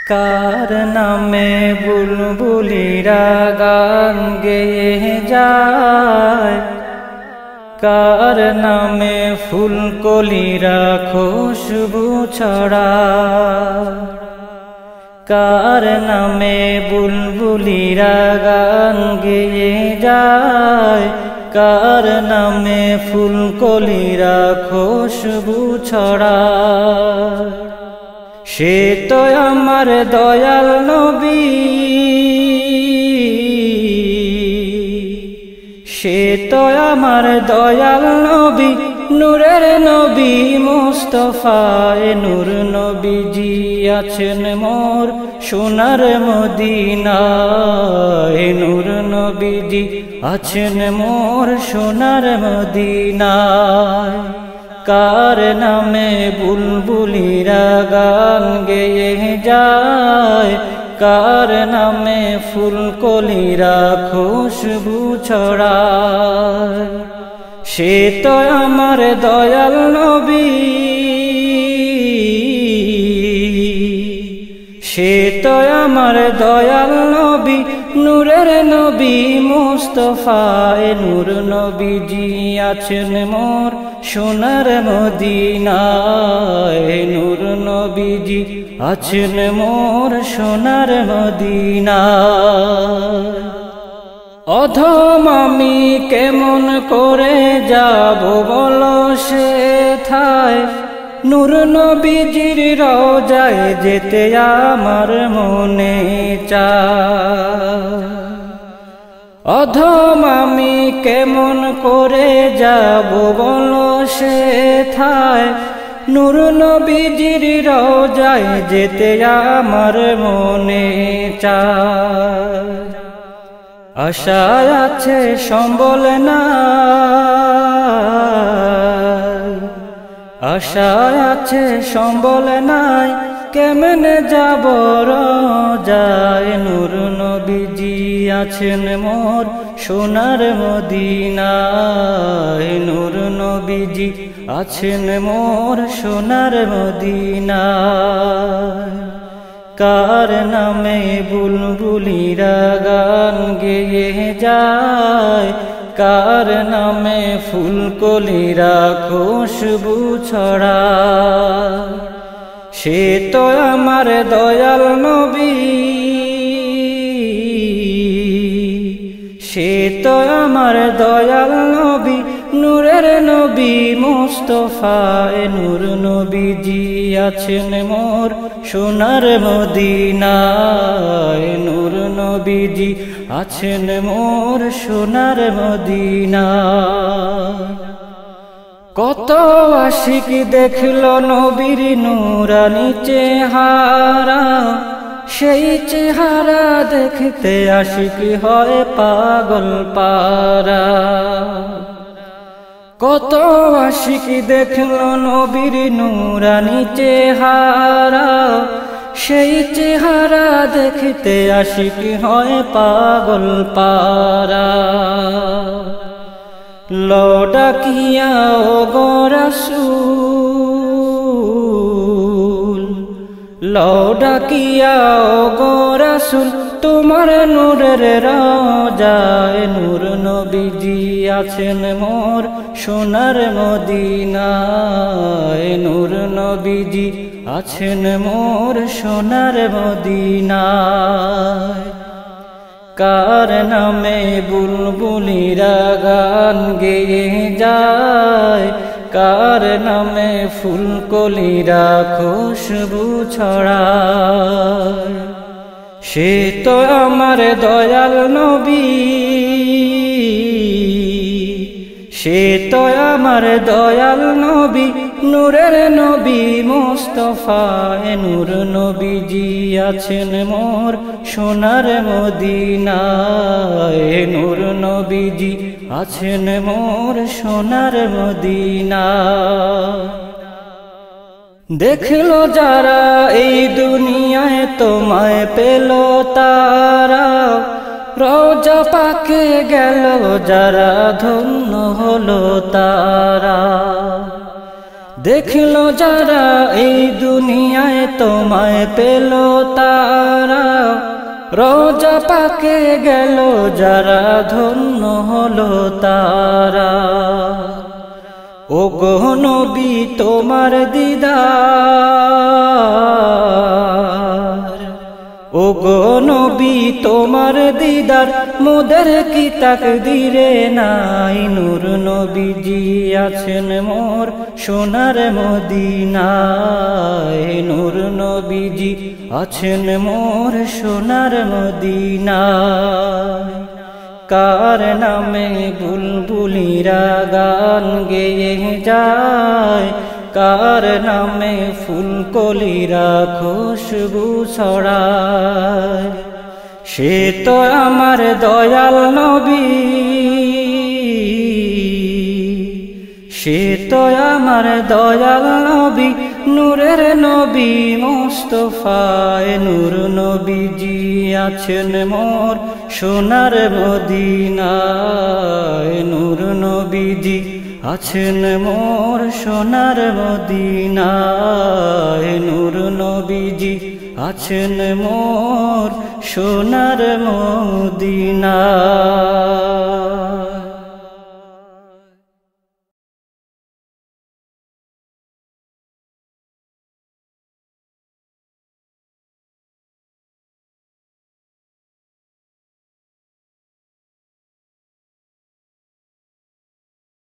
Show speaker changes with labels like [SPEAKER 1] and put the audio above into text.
[SPEAKER 1] কার নামে বুলবুলিরা গান গেয়ে যায়, কার নামে ফুলকলিরা খুশবু ছড়ায়, কার নামে বুলবুলিরা গান গেয়ে যায়, কার নামে ফুলকলিরা খুশবু ছড়ায়। সে তো আমার দয়াল নবী, সে তো আমার দয়াল নবী, নূরের নবী মুস্তাফা। নূর নবীজি আছেন মোর সোনার মদিনায়, নূর নবীজি আছেন মোর সোনার মদিনায়। কার নামে বুলবুলিরা গান গেয়ে যায়, কার নামে ফুলকলিরা খুশবু ছড়ায়। সে তো আমার দয়াল নবী, সে তো আমার দয়াল নবী, নূরের নবী মুস্তাফা। নূর নবীজি আছেন মোর সোনার মদিনায়, নূর নবীজি আছেন মোর সোনার মদিনায়। অধম আমি কেমন করে যাব বলো সেথায়, নূর নবীজির রওজায় যেতে আমার মনে চায়। অধম আমি কেমন করে যাব বলো সেথায়, নূর নবীজির রওজায় যেতে আমার মনে চায়। আশায় আছে সম্বল নাই, আশায় আছে সম্বল নাই, কেমনে যাব রওজায়। নূর নবীজি আছেন মোর সোনার মদিনায়, নূর নবীজি আছেন মোর সোনার মদিনায়। কার নামে বুলবুলিরা গান গেয়ে যায়, কার নামে ফুলকলিরা খুশবু ছড়ায়। সে তো আমার দয়াল নবী, সে তো আমার দয়াল নবী, নূরের নবী মুস্তাফা। নূর নবীজি আছেন মোর সোনার মদিনায়, নূর নবীজি আছেন মোর সোনার মদিনায়। কত আশিক দেখলো নবীর নূরানী চেহারা, সেই চেহারা দেখতে আশিক হয় পাগল পারা। কত আশিক দেখলো নবীর নূরানী চেহারা, সেই চেহারা দেখতে আশিক হয় পাগল পারা। লডাকিয়া ও গো রাসূল, লডাকিয়া ও গো রাসূল, তোমার নূরের রওজায়। নূর নবীজি আছেন মোর সোনার মদিনায়, নূর নবীজি আছেন মোর সোনার মদিনায়। কার নামে বুলবুলিরা গান গেয়ে যায়, কার নামে ফুলকলিরা খুশবু ছড়ায়। সে তো আমার দয়াল নবী, সে তো আমার দয়াল নবী, নূরের নবী মুস্তাফা। নূর নবীজি আছেন মোর সোনার মদিনায়, নূর নবীজি আছেন মোর সোনার মদিনায়। দেখলো যারা এই দুনিয়ায় তোমায় পেল তারা, রওজা পাকে গেল যারা ধন্য হলো তারা। দেখলো যারা এই দুনিয়ায় তোমায় পেল তারা, রোজা পাকে গেল যারা ধন্য হলো তারা। ওগো নবী তোমার দিদার, ওগো নবী তোমার দিদার মোদের কি তাকদীরে নাই। নূর নবীজি আছেন মোর সোনার মদিনায়, নূর নবীজি আছেন মোর সোনার মদিনায়। কার নামে বুলবুলিরা গান গেয়ে যায়, কার নামে ফুলকলিরা খুশবু ছড়ায়। সে তো আমার দয়াল নবী, সে তো আমার দয়াল নবী, নূরের নবী মুস্তাফায়ে। নূর নবীজি আছেন মোর সোনার মদিনায়, নূর নবীজি আছেন মোর সোনার মদিনায়, নূর নবীজি আছেন মোর সোনার মদিনায়।